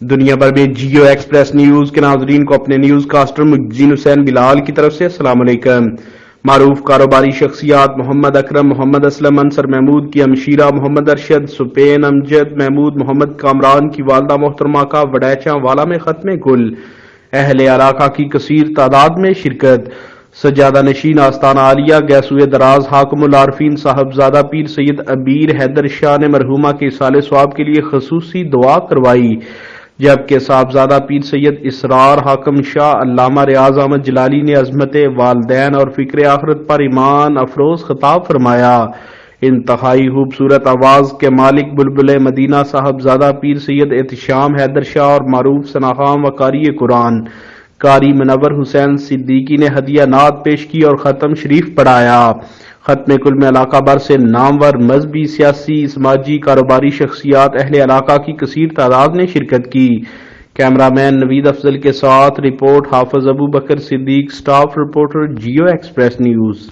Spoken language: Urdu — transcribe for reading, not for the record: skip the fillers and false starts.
دنیا بھر میں جیو ایکسپریس نیوز کے ناظرین کو اپنے نیوز کاسٹر مجزین حسین بلال کی طرف سے السلام علیکم۔ معروف کاروباری شخصیات محمد اکرم، محمد اسلم، انصر محمود کی ہمشیرہ محمد ارشد، سپین امجد محمود، محمد کامران کی والدہ محترمہ کا وڈیچاں والا میں ختم کل، اہل علاقہ کی کثیر تعداد میں شرکت۔ سجادہ نشین آستانہ عالیہ گیسوئے دراز حاکم العارفین صاحبزادہ پیر سید عبیر حیدر شاہ نے مرحومہ کے ایصال ثواب کے لیے خصوصی دعا کروائی، جبکہ صاحبزادہ پیر سید اسرار حاکم شاہ علامہ ریاض احمد جلالی نے عظمت والدین اور فکر آخرت پر ایمان افروز خطاب فرمایا۔ انتہائی خوبصورت آواز کے مالک بلبل مدینہ صاحبزادہ پیر سید احتشام حیدر شاہ اور معروف ثناخوان و قاری قرآن قاری منور حسین صدیقی نے ہدیہ نعت پیش کی اور ختم شریف پڑھایا۔ ختم کل میں علاقہ بھر سے نامور مذہبی، سیاسی، سماجی، کاروباری شخصیات اہل علاقہ کی کثیر تعداد نے شرکت کی۔ کیمرہ مین نوید افضل کے ساتھ report Hafiz Abu Bakr Siddique, staff reporter Geo express news.